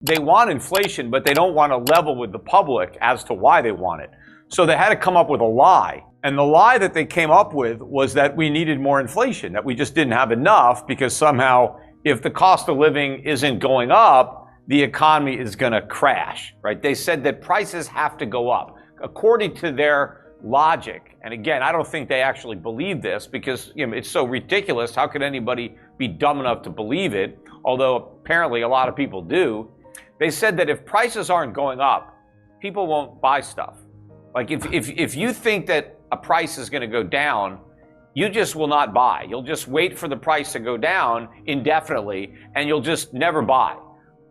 they want inflation, but they don't want to level with the public as to why they want it. So they had to come up with a lie. And the lie that they came up with was that we needed more inflation, that we just didn't have enough because somehow if the cost of living isn't going up, the economy is going to crash, right? They said that prices have to go up according to their logic. And again, I don't think they actually believe this because it's so ridiculous. How could anybody be dumb enough to believe it? Although apparently a lot of people do. They said that if prices aren't going up, people won't buy stuff. Like if you think that a price is going to go down, you just will not buy. You'll just wait for the price to go down indefinitely, and you'll just never buy.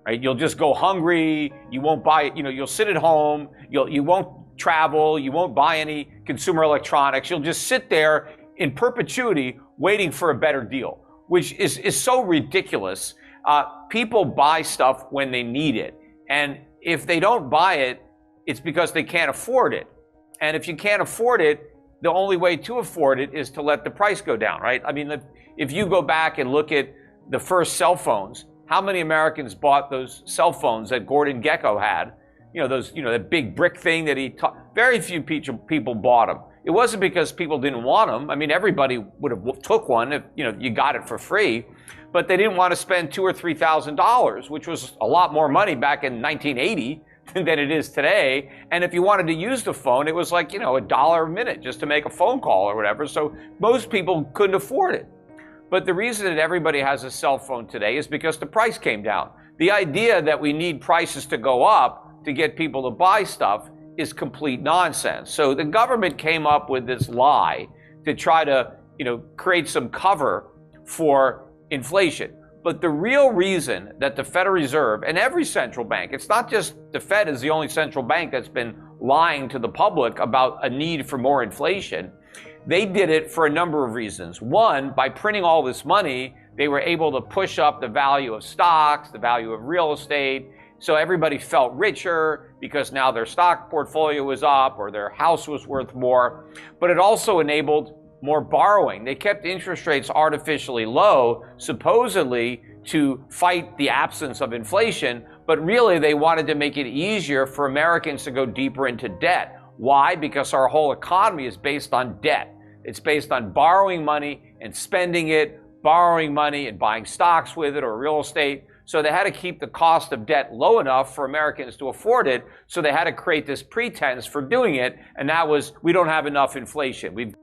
Right? You'll just go hungry. You won't buy. You'll sit at home. You won't travel. You won't buy any consumer electronics. You'll just sit there in perpetuity waiting for a better deal, which is so ridiculous. People buy stuff when they need it, and if they don't buy it, it's because they can't afford it. And if you can't afford it, the only way to afford it is to let the price go down, right? I mean, if you go back and look at the first cell phones, how many Americans bought those cell phones that Gordon Gekko had? The big brick thing that he taught. Very few people bought them. It wasn't because people didn't want them. I mean, everybody would have took one if you got it for free, but they didn't want to spend $2,000 or $3,000, which was a lot more money back in 1980 than it is today. And if you wanted to use the phone, it was like $1 a minute just to make a phone call or whatever. So most people couldn't afford it. But the reason that everybody has a cell phone today is because the price came down. The idea that we need prices to go up to get people to buy stuff is complete nonsense. So the government came up with this lie to try to, create some cover for inflation. But the real reason that the Federal Reserve and every central bank, it's not just the Fed is the only central bank that's been lying to the public about a need for more inflation. They did it for a number of reasons. One, by printing all this money, they were able to push up the value of stocks, the value of real estate. So everybody felt richer because now their stock portfolio was up or their house was worth more. But it also enabled more borrowing. They kept interest rates artificially low, supposedly to fight the absence of inflation, but really they wanted to make it easier for Americans to go deeper into debt. Why? Because our whole economy is based on debt. It's based on borrowing money and spending it, borrowing money and buying stocks with it or real estate. So they had to keep the cost of debt low enough for Americans to afford it. So they had to create this pretense for doing it. And that was, we don't have enough inflation.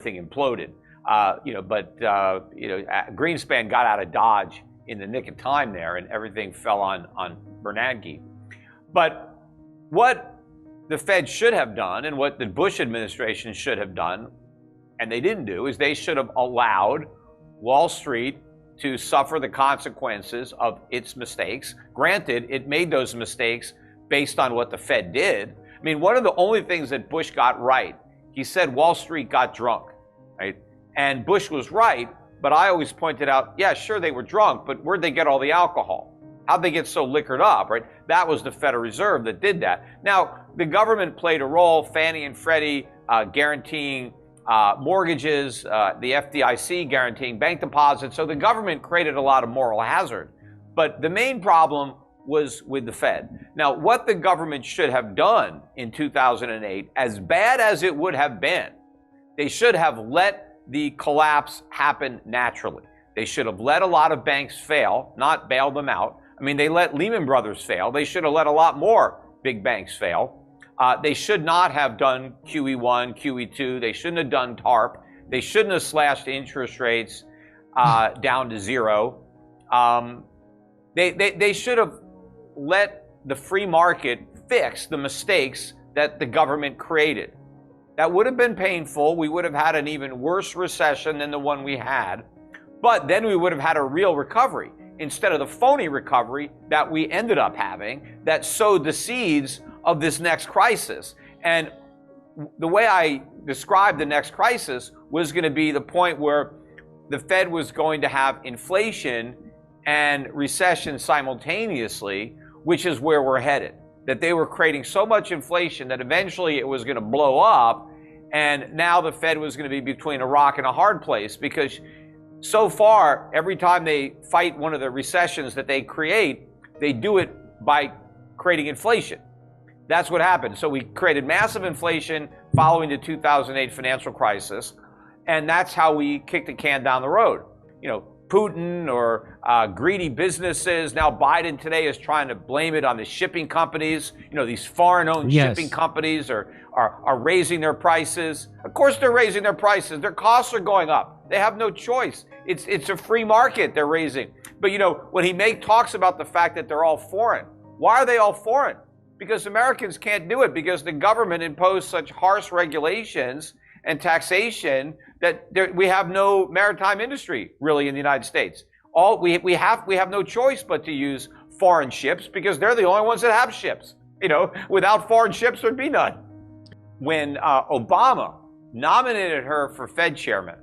thing imploded. Greenspan got out of Dodge in the nick of time there, and everything fell on Bernanke. But what the Fed should have done, and what the Bush administration should have done, and they didn't do, is they should have allowed Wall Street to suffer the consequences of its mistakes. Granted, it made those mistakes based on what the Fed did. I mean, one of the only things that Bush got right, he said Wall Street got drunk, right? And Bush was right, but I always pointed out, yeah, sure, they were drunk, but where'd they get all the alcohol? How'd they get so liquored up, right? That was the Federal Reserve that did that. Now, the government played a role, Fannie and Freddie guaranteeing mortgages, the FDIC guaranteeing bank deposits. So the government created a lot of moral hazard. But the main problem was with the Fed. Now, what the government should have done in 2008, as bad as it would have been, they should have let the collapse happen naturally. They should have let a lot of banks fail, not bailed them out. I mean, they let Lehman Brothers fail. They should have let a lot more big banks fail. They should not have done QE1, QE2. They shouldn't have done TARP. They shouldn't have slashed interest rates down to zero. They should have let the free market fix the mistakes that the government created. That would have been painful. We would have had an even worse recession than the one we had. But then we would have had a real recovery instead of the phony recovery that we ended up having that sowed the seeds of this next crisis. And the way I described the next crisis was going to be the point where the Fed was going to have inflation and recession simultaneously, which is where we're headed. That they were creating so much inflation that eventually it was going to blow up, and now the Fed was going to be between a rock and a hard place, because so far, every time they fight one of the recessions that they create, they do it by creating inflation. That's what happened. So we created massive inflation following the 2008 financial crisis, and that's how we kicked the can down the road. You know, Putin or greedy businesses. Now Biden today is trying to blame it on the shipping companies. You know, these foreign-owned shipping companies are raising their prices. Of course they're raising their prices. Their costs are going up. They have no choice. It's a free market they're raising. But you know, when he talks about the fact that they're all foreign, why are they all foreign? Because Americans can't do it, because the government imposed such harsh regulations and taxation that we have no maritime industry really in the United States. We have no choice but to use foreign ships, because they're the only ones that have ships. You know, without foreign ships, there'd be none. When Obama nominated her for Fed chairman,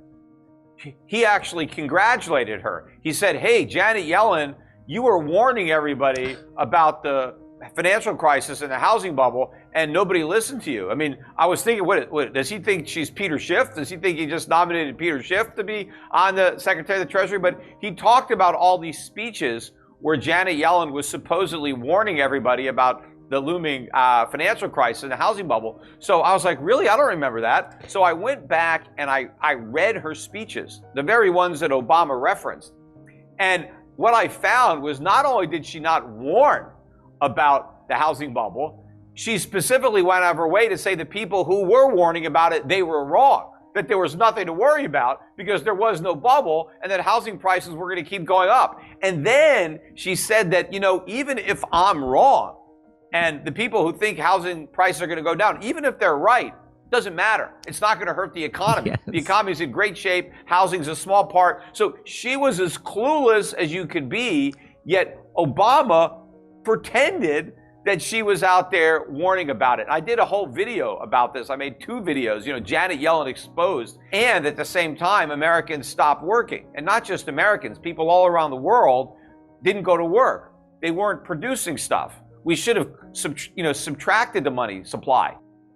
he actually congratulated her. He said, "Hey, Janet Yellen, you were warning everybody about the financial crisis and the housing bubble, and nobody listened to you." I mean, I was thinking, what does he think she's Peter Schiff? Does he think he just nominated Peter Schiff to be on the Secretary of the Treasury? But he talked about all these speeches where Janet Yellen was supposedly warning everybody about the looming financial crisis and the housing bubble. So I was like, really? I don't remember that. So I went back and I read her speeches, the very ones that Obama referenced. And what I found was, not only did she not warn about the housing bubble, she specifically went out of her way to say the people who were warning about it, they were wrong, that there was nothing to worry about because there was no bubble, and that housing prices were going to keep going up. And then she said that, you know, even if I'm wrong and the people who think housing prices are going to go down, even if they're right, doesn't matter. It's not going to hurt the economy. Yes. The economy's in great shape. Housing's a small part. So she was as clueless as you could be, yet Obama pretended that she was out there warning about it. I did a whole video about this. I made 2 videos, you know, Janet Yellen exposed, and at the same time, Americans stopped working. And not just Americans, people all around the world didn't go to work. They weren't producing stuff. We should have subtracted the money supply.